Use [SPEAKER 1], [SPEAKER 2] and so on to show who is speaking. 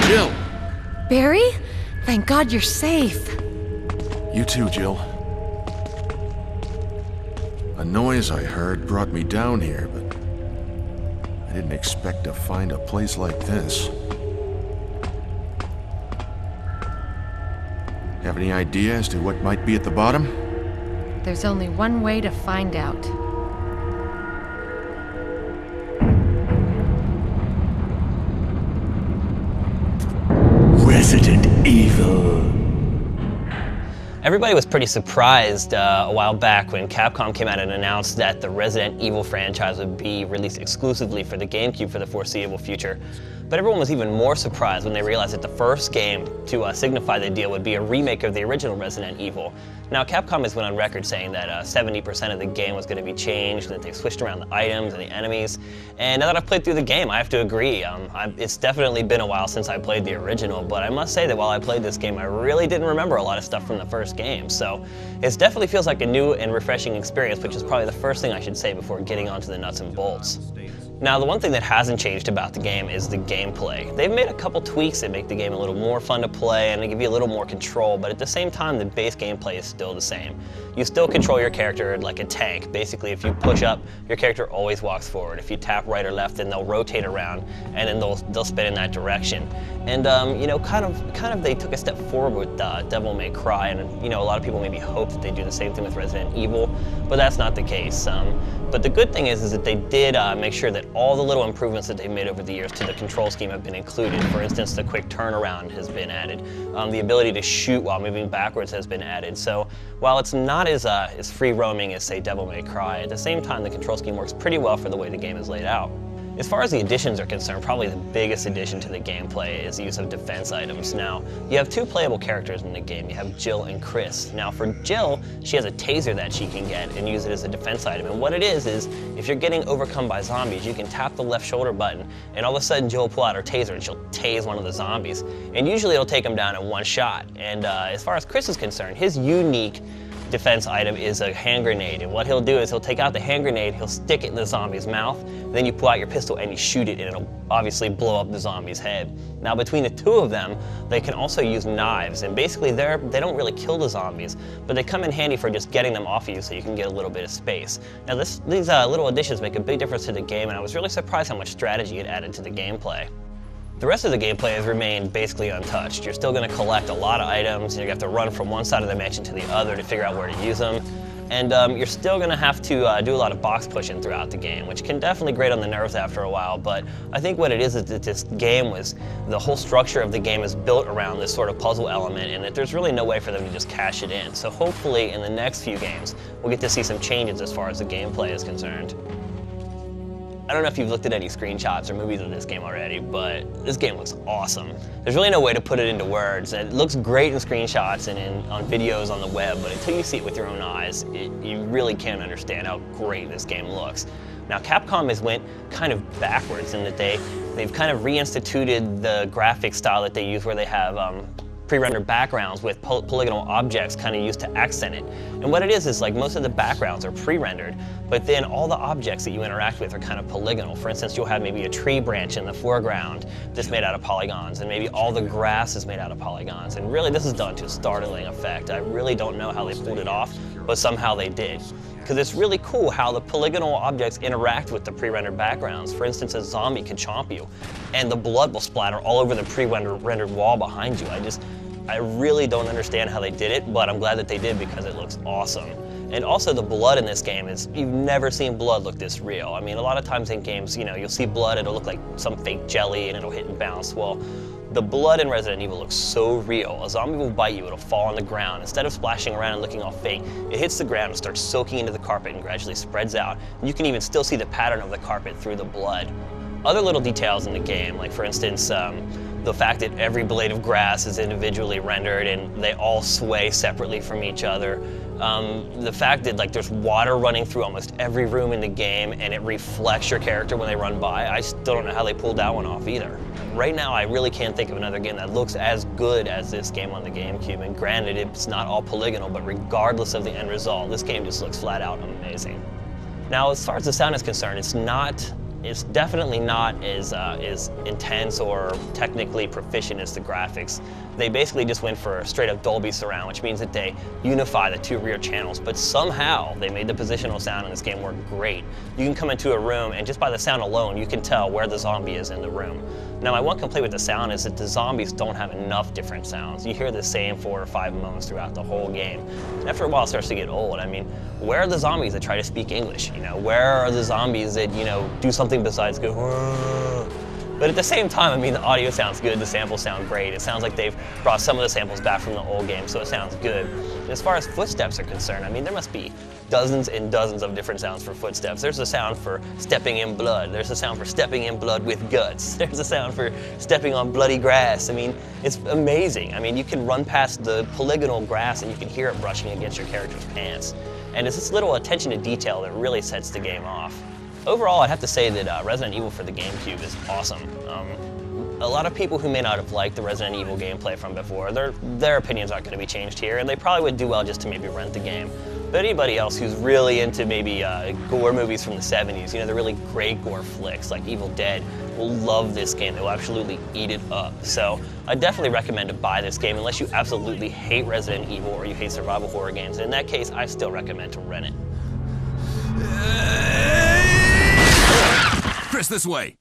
[SPEAKER 1] Jill!
[SPEAKER 2] Barry? Thank God you're safe.
[SPEAKER 1] You too, Jill. A noise I heard brought me down here, but I didn't expect to find a place like this. Have any idea as to what might be at the bottom?
[SPEAKER 2] There's only one way to find out.
[SPEAKER 3] Resident Evil.
[SPEAKER 4] Everybody was pretty surprised a while back when Capcom came out and announced that the Resident Evil franchise would be released exclusively for the GameCube for the foreseeable future. But everyone was even more surprised when they realized that the first game to signify the deal would be a remake of the original Resident Evil. Now, Capcom has went on record saying that 70% of the game was going to be changed, and that they've switched around the items and the enemies. And now that I've played through the game, I have to agree. It's definitely been a while since I played the original, but I must say that while I played this game, I really didn't remember a lot of stuff from the first game. So it definitely feels like a new and refreshing experience, which is probably the first thing I should say before getting onto the nuts and bolts. Now, the one thing that hasn't changed about the game is the gameplay. They've made a couple tweaks that make the game a little more fun to play and they give you a little more control, but at the same time, the base gameplay is still the same. You still control your character like a tank. Basically, if you push up, your character always walks forward. If you tap right or left, then they'll rotate around and then they'll spin in that direction. And you know, kind of they took a step forward with Devil May Cry, and you know, a lot of people maybe hope that they do the same thing with Resident Evil, but that's not the case. But the good thing is that they did make sure that all the little improvements that they've made over the years to the control scheme have been included. For instance, the quick turnaround has been added. The ability to shoot while moving backwards has been added. So while it's not as free roaming as, say, Devil May Cry, at the same time the control scheme works pretty well for the way the game is laid out. As far as the additions are concerned, probably the biggest addition to the gameplay is the use of defense items. Now, you have two playable characters in the game. You have Jill and Chris. Now, for Jill, she has a taser that she can get and use it as a defense item. And what it is if you're getting overcome by zombies, you can tap the left shoulder button, and all of a sudden Jill will pull out her taser and she'll tase one of the zombies. And usually it'll take them down in one shot. And as far as Chris is concerned, his unique defense item is a hand grenade, and what he'll do is he'll take out the hand grenade, he'll stick it in the zombie's mouth, then you pull out your pistol and you shoot it, and it'll obviously blow up the zombie's head. Now, between the two of them, they can also use knives, and basically they don't really kill the zombies, but they come in handy for just getting them off of you so you can get a little bit of space. Now, these little additions make a big difference to the game, and I was really surprised how much strategy it added to the gameplay. The rest of the gameplay has remained basically untouched. You're still going to collect a lot of items, and you have to run from one side of the mansion to the other to figure out where to use them. And you're still going to have to do a lot of box pushing throughout the game, which can definitely grate on the nerves after a while. But I think what it is that this game the whole structure of the game is built around this sort of puzzle element, and that there's really no way for them to just cash it in. So hopefully in the next few games, we'll get to see some changes as far as the gameplay is concerned. I don't know if you've looked at any screenshots or movies of this game already, but this game looks awesome. There's really no way to put it into words. It looks great in screenshots and on videos on the web, but until you see it with your own eyes, you really can't understand how great this game looks. Now, Capcom has went kind of backwards in that they've kind of reinstituted the graphic style that they use, where they have pre-rendered backgrounds with polygonal objects kind of used to accent it. And what it is like most of the backgrounds are pre-rendered, but then all the objects that you interact with are kind of polygonal. For instance, you'll have maybe a tree branch in the foreground that's made out of polygons, and maybe all the grass is made out of polygons. And really, this is done to a startling effect. I really don't know how they pulled it off, but somehow they did. Because it's really cool how the polygonal objects interact with the pre-rendered backgrounds. For instance, a zombie could chomp you, and the blood will splatter all over the pre-rendered wall behind you. I really don't understand how they did it, but I'm glad that they did because it looks awesome. And also the blood in this game you've never seen blood look this real. I mean, a lot of times in games, you know, you'll see blood, it'll look like some fake jelly and it'll hit and bounce. Well, the blood in Resident Evil looks so real. A zombie will bite you, it'll fall on the ground. Instead of splashing around and looking all fake, it hits the ground and starts soaking into the carpet and gradually spreads out. And you can even still see the pattern of the carpet through the blood. Other little details in the game, like for instance, the fact that every blade of grass is individually rendered and they all sway separately from each other. The fact that there's water running through almost every room in the game and it reflects your character when they run by. I still don't know how they pulled that one off either. Right now, I really can't think of another game that looks as good as this game on the GameCube. And granted, it's not all polygonal, but regardless of the end result, this game just looks flat out amazing. Now, as far as the sound is concerned, it's not it's definitely not as intense or technically proficient as the graphics. They basically just went for straight up Dolby surround, which means that they unify the two rear channels, but somehow they made the positional sound in this game work great. You can come into a room and just by the sound alone, you can tell where the zombie is in the room. Now my one complaint with the sound is that the zombies don't have enough different sounds. You hear the same 4 or 5 moans throughout the whole game. And after a while it starts to get old. I mean, where are the zombies that try to speak English? You know, where are the zombies that, you know, do something besides go, "Whoa." But at the same time, I mean, the audio sounds good, the samples sound great. It sounds like they've brought some of the samples back from the old game, so it sounds good. And as far as footsteps are concerned, I mean, there must be dozens and dozens of different sounds for footsteps. There's a sound for stepping in blood. There's a sound for stepping in blood with guts. There's a sound for stepping on bloody grass. I mean, it's amazing. I mean, you can run past the polygonal grass and you can hear it brushing against your character's pants. And it's this little attention to detail that really sets the game off. Overall, I'd have to say that Resident Evil for the GameCube is awesome. A lot of people who may not have liked the Resident Evil gameplay from before, their opinions aren't going to be changed here, and they probably would do well just to maybe rent the game. But anybody else who's really into maybe gore movies from the 70s, you know, the really great gore flicks like Evil Dead, will love this game. They will absolutely eat it up. So I definitely recommend to buy this game unless you absolutely hate Resident Evil or you hate survival horror games. And in that case, I still recommend to rent it.
[SPEAKER 1] Chris, this way.